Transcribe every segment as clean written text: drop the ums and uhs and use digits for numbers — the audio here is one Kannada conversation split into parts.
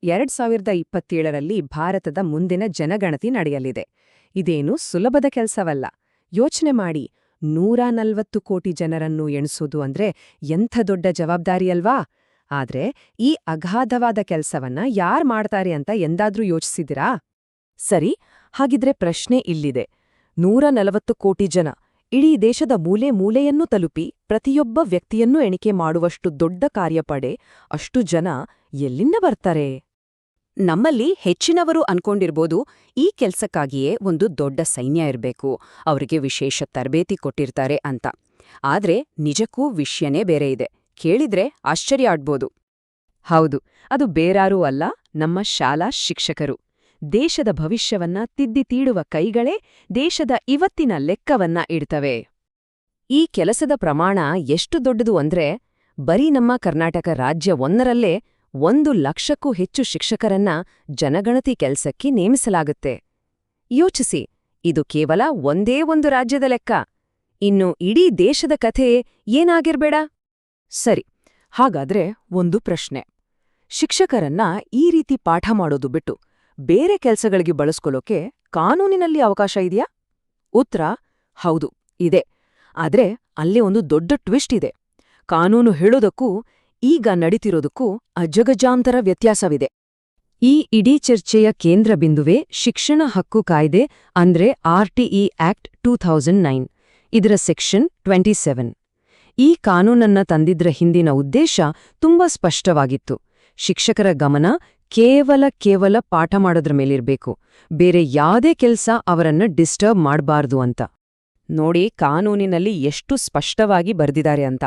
2027ರಲ್ಲಿ ಭಾರತದ ಮುಂದಿನ ಜನಗಣತಿ ನಡೆಯಲಿದೆ. ಇದೇನು ಸುಲಭದ ಕೆಲಸವಲ್ಲ. ಯೋಚನೆ ಮಾಡಿ, 140 ಕೋಟಿ ಜನರನ್ನು ಎಣಿಸೋದು ಅಂದ್ರೆ ಎಂಥ ದೊಡ್ಡ ಜವಾಬ್ದಾರಿಯಲ್ವಾ? ಆದ್ರೆ ಈ ಅಗಾಧವಾದ ಕೆಲಸವನ್ನ ಯಾರ್ ಮಾಡ್ತಾರೆ ಅಂತ ಎಂದಾದ್ರೂ ಯೋಚಿಸಿದಿರಾ? ಸರಿ, ಹಾಗಿದ್ರೆ ಪ್ರಶ್ನೆ ಇಲ್ಲಿದೆ. 140 ಕೋಟಿ ಜನ ಇಡೀ ದೇಶದ ಮೂಲೆ ಮೂಲೆಯನ್ನೂ ತಲುಪಿ ಪ್ರತಿಯೊಬ್ಬ ವ್ಯಕ್ತಿಯನ್ನೂ ಎಣಿಕೆ ಮಾಡುವಷ್ಟು ದೊಡ್ಡ ಕಾರ್ಯಪಡೆ, ಅಷ್ಟು ಜನ ಎಲ್ಲಿಂದ ಬರ್ತಾರೆ? ನಮ್ಮಲ್ಲಿ ಹೆಚ್ಚಿನವರು ಅನ್ಕೊಂಡಿರ್ಬೋದು, ಈ ಕೆಲ್ಸಕ್ಕಾಗಿಯೇ ಒಂದು ದೊಡ್ಡ ಸೈನ್ಯ ಇರ್ಬೇಕು, ಅವರಿಗೆ ವಿಶೇಷ ತರಬೇತಿ ಕೊಟ್ಟಿರ್ತಾರೆ ಅಂತ. ಆದ್ರೆ ನಿಜಕ್ಕೂ ವಿಷಯನೇ ಬೇರೆ ಇದೆ. ಕೇಳಿದ್ರೆ ಆಶ್ಚರ್ಯ ಆಡ್ಬೋದು. ಹೌದು, ಅದು ಬೇರಾರೂ ಅಲ್ಲ, ನಮ್ಮ ಶಾಲಾ ಶಿಕ್ಷಕರು. ದೇಶದ ಭವಿಷ್ಯವನ್ನ ತಿದ್ದಿ ತೀಡುವ ಕೈಗಳೇ ದೇಶದ ಇವತ್ತಿನ ಲೆಕ್ಕವನ್ನ ಇಡ್ತವೆ. ಈ ಕೆಲಸದ ಪ್ರಮಾಣ ಎಷ್ಟು ದೊಡ್ಡದು ಅಂದ್ರೆ, ಬರೀ ನಮ್ಮ ಕರ್ನಾಟಕ ರಾಜ್ಯ ಒಂದರಲ್ಲೇ 1,00,000ಕ್ಕೂ ಹೆಚ್ಚು ಶಿಕ್ಷಕರನ್ನ ಜನಗಣತಿ ಕೆಲ್ಸಕ್ಕೆ ನೇಮಿಸಲಾಗುತ್ತೆ. ಯೋಚಿಸಿ, ಇದು ಕೇವಲ ಒಂದೇ ಒಂದು ರಾಜ್ಯದ ಲೆಕ್ಕ. ಇನ್ನು ಇಡೀ ದೇಶದ ಕಥೆ ಏನಾಗಿರ್ಬೇಡ? ಸರಿ, ಹಾಗಾದ್ರೆ ಒಂದು ಪ್ರಶ್ನೆ. ಶಿಕ್ಷಕರನ್ನ ಈ ರೀತಿ ಪಾಠ ಮಾಡೋದು ಬಿಟ್ಟು ಬೇರೆ ಕೆಲ್ಸಗಳಿಗೆ ಬಳಸ್ಕೊಳ್ಳೋಕೆ ಕಾನೂನಿನಲ್ಲಿ ಅವಕಾಶ ಇದೆಯಾ? ಉತ್ತರ ಹೌದು, ಇದೆ. ಆದ್ರೆ ಅಲ್ಲೇ ಒಂದು ದೊಡ್ಡ ಟ್ವಿಸ್ಟ್ ಇದೆ. ಕಾನೂನು ಹೇಳೋದಕ್ಕೂ ಈಗ ನಡೀತಿರೋದಕ್ಕೂ ಅಜಗಜಾಂತರ ವ್ಯತ್ಯಾಸವಿದೆ. ಈ ಇಡೀ ಚರ್ಚೆಯ ಕೇಂದ್ರ ಬಿಂದುವೇ ಶಿಕ್ಷಣ ಹಕ್ಕು ಕಾಯ್ದೆ, ಅಂದ್ರೆ RTE ಆಕ್ಟ್ 2009. ಇದರ ಸೆಕ್ಷನ್ 27. ಈ ಕಾನೂನನ್ನ ತಂದಿದ್ರ ಹಿಂದಿನ ಉದ್ದೇಶ ತುಂಬಾ ಸ್ಪಷ್ಟವಾಗಿತ್ತು. ಶಿಕ್ಷಕರ ಗಮನ ಕೇವಲ ಪಾಠ ಮಾಡೋದ್ರ ಮೇಲಿರ್ಬೇಕು, ಬೇರೆ ಯಾವುದೇ ಕೆಲ್ಸ ಅವರನ್ನ ಡಿಸ್ಟರ್ಬ್ ಮಾಡ್ಬಾರ್ದು ಅಂತ. ನೋಡಿ, ಕಾನೂನಿನಲ್ಲಿ ಎಷ್ಟು ಸ್ಪಷ್ಟವಾಗಿ ಬರೆದಿದ್ದಾರೆ ಅಂತ.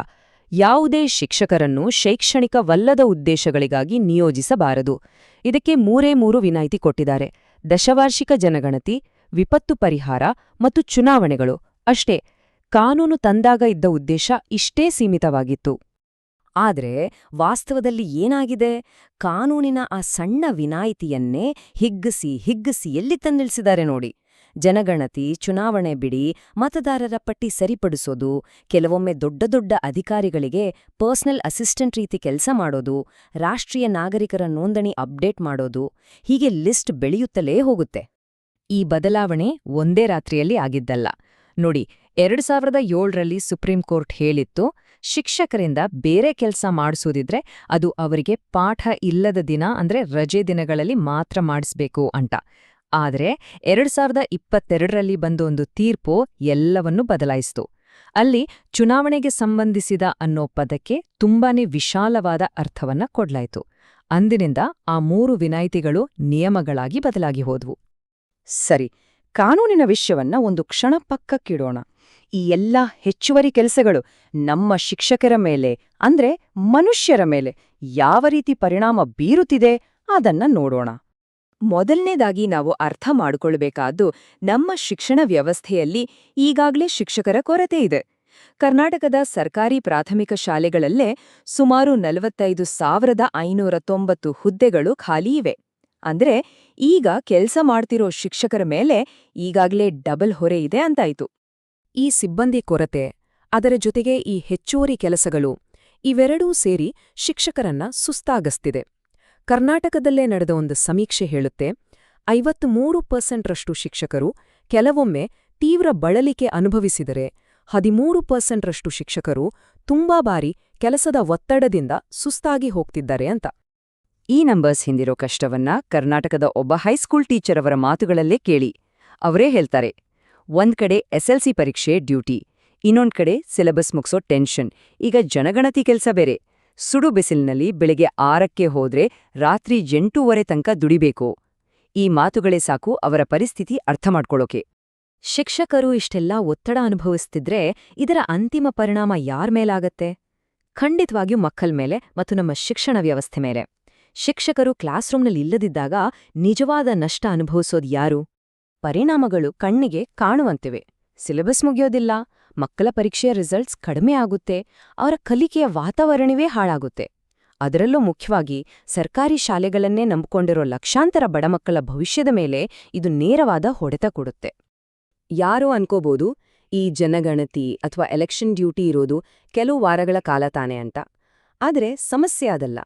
ಯಾವುದೇ ಶಿಕ್ಷಕರನ್ನು ಶೈಕ್ಷಣಿಕವಲ್ಲದ ಉದ್ದೇಶಗಳಿಗಾಗಿ ನಿಯೋಜಿಸಬಾರದು. ಇದಕ್ಕೆ 3 ವಿನಾಯಿತಿ ಕೊಟ್ಟಿದ್ದಾರೆ: ದಶವಾರ್ಷಿಕ ಜನಗಣತಿ, ವಿಪತ್ತು ಪರಿಹಾರ ಮತ್ತು ಚುನಾವಣೆಗಳು. ಅಷ್ಟೇ. ಕಾನೂನು ತಂದಾಗ ಇದ್ದ ಉದ್ದೇಶ ಇಷ್ಟೇ ಸೀಮಿತವಾಗಿತ್ತು. ಆದ್ರೆ ವಾಸ್ತವದಲ್ಲಿ ಏನಾಗಿದೆ? ಕಾನೂನಿನ ಆ ಸಣ್ಣ ವಿನಾಯಿತಿಯನ್ನೇ ಹಿಗ್ಗಿಸಿ ಎಲ್ಲಿ ತಂದಿಳಿಸಿದ್ದಾರೆ ನೋಡಿ. ಜನಗಣತಿ, ಚುನಾವಣೆ ಬಿಡಿ, ಮತದಾರರ ಪಟ್ಟಿ ಸರಿಪಡಿಸೋದು, ಕೆಲವೊಮ್ಮೆ ದೊಡ್ಡ ಅಧಿಕಾರಿಗಳಿಗೆ ಪರ್ಸನಲ್ ಅಸಿಸ್ಟೆಂಟ್ ರೀತಿ ಕೆಲಸ ಮಾಡೋದು, ರಾಷ್ಟ್ರೀಯ ನಾಗರಿಕರ ನೋಂದಣಿ ಅಪ್ಡೇಟ್ ಮಾಡೋದು, ಹೀಗೆ ಲಿಸ್ಟ್ ಬೆಳೆಯುತ್ತಲೇ ಹೋಗುತ್ತೆ. ಈ ಬದಲಾವಣೆ ಒಂದೇ ರಾತ್ರಿಯಲ್ಲಿ ಆಗಿದ್ದಲ್ಲ. ನೋಡಿ, 2007ರಲ್ಲಿ ಸುಪ್ರೀಂ ಕೋರ್ಟ್ ಹೇಳಿತ್ತು, ಶಿಕ್ಷಕರಿಂದ ಬೇರೆ ಕೆಲಸ ಮಾಡಿಸೋದಿದ್ರೆ ಅದು ಅವರಿಗೆ ಪಾಠ ಇಲ್ಲದ ದಿನ ಅಂದ್ರೆ ರಜೆ ದಿನಗಳಲ್ಲಿ ಮಾತ್ರ ಮಾಡಿಸ್ಬೇಕು ಅಂತ. ಆದ್ರೆ 2022ರಲ್ಲಿ ಬಂದ ಒಂದು ತೀರ್ಪು ಎಲ್ಲವನ್ನೂ ಬದಲಾಯಿಸಿತು. ಅಲ್ಲಿ ಚುನಾವಣೆಗೆ ಸಂಬಂಧಿಸಿದ ಅನ್ನೋ ಪದಕ್ಕೆ ತುಂಬಾನೇ ವಿಶಾಲವಾದ ಅರ್ಥವನ್ನ ಕೊಡ್ಲಾಯ್ತು. ಅಂದಿನಿಂದ ಆ 3 ವಿನಾಯಿತಿಗಳು ನಿಯಮಗಳಾಗಿ ಬದಲಾಗಿ ಹೋದ್ವು. ಸರಿ, ಕಾನೂನಿನ ವಿಷಯವನ್ನ ಒಂದು ಕ್ಷಣ ಪಕ್ಕಕ್ಕಿಡೋಣ. ಈ ಎಲ್ಲ ಹೆಚ್ಚುವರಿ ಕೆಲಸಗಳು ನಮ್ಮ ಶಿಕ್ಷಕರ ಮೇಲೆ, ಅಂದ್ರೆ ಮನುಷ್ಯರ ಮೇಲೆ ಯಾವ ರೀತಿ ಪರಿಣಾಮ ಬೀರುತ್ತಿದೆ ಅದನ್ನ ನೋಡೋಣ. ಮೊದಲನೇದಾಗಿ ನಾವು ಅರ್ಥ ಮಾಡಿಕೊಳ್ಬೇಕಾದ್ದು, ನಮ್ಮ ಶಿಕ್ಷಣ ವ್ಯವಸ್ಥೆಯಲ್ಲಿ ಈಗಾಗಲೇ ಶಿಕ್ಷಕರ ಕೊರತೆ ಇದೆ. ಕರ್ನಾಟಕದ ಸರ್ಕಾರಿ ಪ್ರಾಥಮಿಕ ಶಾಲೆಗಳಲ್ಲೇ ಸುಮಾರು 45,590 ಹುದ್ದೆಗಳು ಖಾಲಿ ಇವೆ. ಅಂದ್ರೆ ಈಗ ಕೆಲಸ ಮಾಡ್ತಿರೋ ಶಿಕ್ಷಕರ ಮೇಲೆ ಈಗಾಗಲೇ ಡಬಲ್ ಹೊರೆ ಇದೆ ಅಂತಾಯ್ತು. ಈ ಸಿಬ್ಬಂದಿ ಕೊರತೆ, ಅದರ ಜೊತೆಗೆ ಈ ಹೆಚ್ಚುವರಿ ಕೆಲಸಗಳು, ಇವೆರಡೂ ಸೇರಿ ಶಿಕ್ಷಕರನ್ನ ಸುಸ್ತಾಗಸ್ತಿದೆ. ಕರ್ನಾಟಕದಲ್ಲೇ ನಡೆದ ಒಂದು ಸಮೀಕ್ಷೆ ಹೇಳುತ್ತೆ, 53% ಶಿಕ್ಷಕರು ಕೆಲವೊಮ್ಮೆ ತೀವ್ರ ಬಳಲಿಕೆ ಅನುಭವಿಸಿದರೆ, 13% ಶಿಕ್ಷಕರು ತುಂಬಾ ಬಾರಿ ಕೆಲಸದ ಒತ್ತಡದಿಂದ ಸುಸ್ತಾಗಿ ಹೋಗ್ತಿದ್ದಾರೆ ಅಂತ. ಈ ನಂಬರ್ಸ್ ಹಿಂದಿರೋ ಕಷ್ಟವನ್ನ ಕರ್ನಾಟಕದ ಒಬ್ಬ ಹೈಸ್ಕೂಲ್ ಟೀಚರ್ ಅವರ ಮಾತುಗಳಲ್ಲೇ ಕೇಳಿ. ಅವರೇ ಹೇಳ್ತಾರೆ, ಒಂದ್ ಕಡೆ SLC ಪರೀಕ್ಷೆ ಡ್ಯೂಟಿ, ಇನ್ನೊಂದ್ ಕಡೆ ಸಿಲೆಬಸ್ ಮುಗ್ಸೋ ಟೆನ್ಷನ್, ಈಗ ಜನಗಣತಿ ಕೆಲ್ಸ ಬೇರೆ. ಸುಡು ಬಿಸಿಲಿನಲ್ಲಿ ಬೆಳಿಗ್ಗೆ 6ಕ್ಕೆ ಹೋದ್ರೆ ರಾತ್ರಿ 8:30 ತನಕ ದುಡಿಬೇಕು. ಈ ಮಾತುಗಳೇ ಸಾಕು ಅವರ ಪರಿಸ್ಥಿತಿ ಅರ್ಥ ಮಾಡ್ಕೊಳ್ಳೋಕೆ. ಶಿಕ್ಷಕರು ಇಷ್ಟೆಲ್ಲಾ ಒತ್ತಡ ಅನುಭವಿಸ್ತಿದ್ರೆ ಇದರ ಅಂತಿಮ ಪರಿಣಾಮ ಯಾರ್ ಮೇಲಾಗತ್ತೆ? ಖಂಡಿತವಾಗಿಯೂ ಮಕ್ಕಳ ಮೇಲೆ ಮತ್ತು ನಮ್ಮ ಶಿಕ್ಷಣ ವ್ಯವಸ್ಥೆ ಮೇಲೆ. ಶಿಕ್ಷಕರು ಕ್ಲಾಸ್ ರೂಮ್ನಲ್ಲಿ ಇಲ್ಲದಿದ್ದಾಗ ನಿಜವಾದ ನಷ್ಟ ಅನುಭವಿಸೋದು ಯಾರು? ಪರಿಣಾಮಗಳು ಕಣ್ಣಿಗೆ ಕಾಣುವಂತಿವೆ. ಸಿಲೆಬಸ್ ಮುಗಿಯೋದಿಲ್ಲ, ಮಕ್ಕಳ ಪರೀಕ್ಷೆಯ ರಿಸಲ್ಟ್ಸ್ ಕಡಿಮೆ ಆಗುತ್ತೆ, ಅವರ ಕಲಿಕೆಯ ವಾತಾವರಣವೇ ಹಾಳಾಗುತ್ತೆ. ಅದರಲ್ಲೂ ಮುಖ್ಯವಾಗಿ ಸರ್ಕಾರಿ ಶಾಲೆಗಳನ್ನೇ ನಂಬಿಕೊಂಡಿರೋ ಲಕ್ಷಾಂತರ ಬಡಮಕ್ಕಳ ಭವಿಷ್ಯದ ಮೇಲೆ ಇದು ನೇರವಾದ ಹೊಡೆತ ಕೊಡುತ್ತೆ. ಯಾರೋ ಅನ್ಕೋಬೋದು, ಈ ಜನಗಣತಿ ಅಥವಾ ಎಲೆಕ್ಷನ್ ಡ್ಯೂಟಿ ಇರೋದು ಕೆಲವು ವಾರಗಳ ಕಾಲ ತಾನೆ ಅಂತ. ಆದ್ರೆ ಸಮಸ್ಯೆ ಅದಲ್ಲ.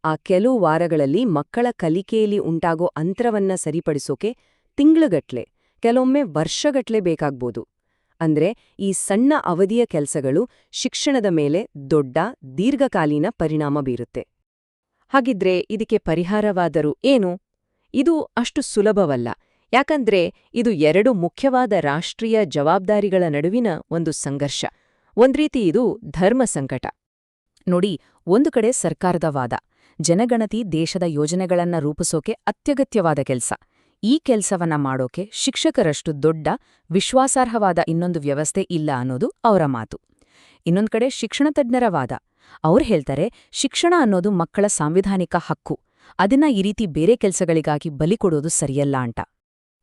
ಆ ಕೆಲವು ವಾರಗಳಲ್ಲಿ ಮಕ್ಕಳ ಕಲಿಕೆಯಲ್ಲಿ ಉಂಟಾಗೋ ಅಂತರವನ್ನ ಸರಿಪಡಿಸೋಕೆ ತಿಂಗ್ಳುಗಟ್ಲೆ, ಕೆಲವೊಮ್ಮೆ ವರ್ಷಗಟ್ಲೆ ಬೇಕಾಗ್ಬೋದು. ಅಂದ್ರೆ ಈ ಸಣ್ಣ ಅವಧಿಯ ಕೆಲಸಗಳು ಶಿಕ್ಷಣದ ಮೇಲೆ ದೊಡ್ಡ ದೀರ್ಘಕಾಲೀನ ಪರಿಣಾಮ ಬೀರುತ್ತೆ. ಹಾಗಿದ್ರೆ ಇದಕ್ಕೆ ಪರಿಹಾರವಾದರೂ ಏನು? ಇದು ಅಷ್ಟು ಸುಲಭವಲ್ಲ. ಯಾಕಂದ್ರೆ ಇದು ಎರಡು ಮುಖ್ಯವಾದ ರಾಷ್ಟ್ರೀಯ ಜವಾಬ್ದಾರಿಗಳ ನಡುವಿನ ಒಂದು ಸಂಘರ್ಷ. ಒಂದ್ರೀತಿ ಇದು ಧರ್ಮ ಸಂಕಟ. ನೋಡಿ, ಒಂದು ಕಡೆ ಸರ್ಕಾರದ ವಾದ, ಜನಗಣತಿ ದೇಶದ ಯೋಜನೆಗಳನ್ನ ರೂಪಿಸೋಕೆ ಅತ್ಯಗತ್ಯವಾದ ಕೆಲ್ಸ. ಈ ಕೆಲ್ಸವನ್ನ ಮಾಡೋಕೆ ಶಿಕ್ಷಕರಷ್ಟು ದೊಡ್ಡ, ವಿಶ್ವಾಸಾರ್ಹವಾದ ಇನ್ನೊಂದು ವ್ಯವಸ್ಥೆ ಇಲ್ಲ ಅನ್ನೋದು ಅವರ ಮಾತು. ಇನ್ನೊಂದ್ ಕಡೆ ಶಿಕ್ಷಣ ತಜ್ಞರ ವಾದ. ಅವ್ರು ಹೇಳ್ತಾರೆ, ಶಿಕ್ಷಣ ಅನ್ನೋದು ಮಕ್ಕಳ ಸಾಂವಿಧಾನಿಕ ಹಕ್ಕು, ಅದನ್ನ ಈ ರೀತಿ ಬೇರೆ ಕೆಲ್ಸಗಳಿಗಾಗಿ ಬಲಿ ಕೊಡೋದು ಸರಿಯಲ್ಲ ಅಂತ.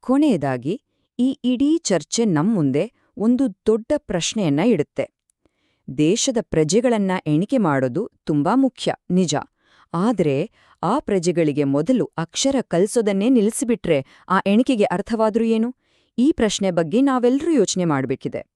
ಕೊನೆಯದಾಗಿ ಈ ಇಡೀ ಚರ್ಚೆ ನಮ್ಮುಂದೆ ಒಂದು ದೊಡ್ಡ ಪ್ರಶ್ನೆಯನ್ನ ಇಡುತ್ತೆ. ದೇಶದ ಪ್ರಜೆಗಳನ್ನ ಎಣಿಕೆ ಮಾಡೋದು ತುಂಬಾ ಮುಖ್ಯ, ನಿಜ. ಆದ್ರೆ ಆ ಪ್ರಜೆಗಳಿಗೆ ಮೊದಲು ಅಕ್ಷರ ಕಲ್ಸೋದನ್ನೇ ನಿಲ್ಲಿಸಿಬಿಟ್ರೆ ಆ ಎಣಿಕೆಗೆ ಅರ್ಥವಾದ್ರೂ ಏನು? ಈ ಪ್ರಶ್ನೆ ಬಗ್ಗೆ ನಾವೆಲ್ಲರೂ ಯೋಚನೆ ಮಾಡ್ಬೇಕಿದೆ.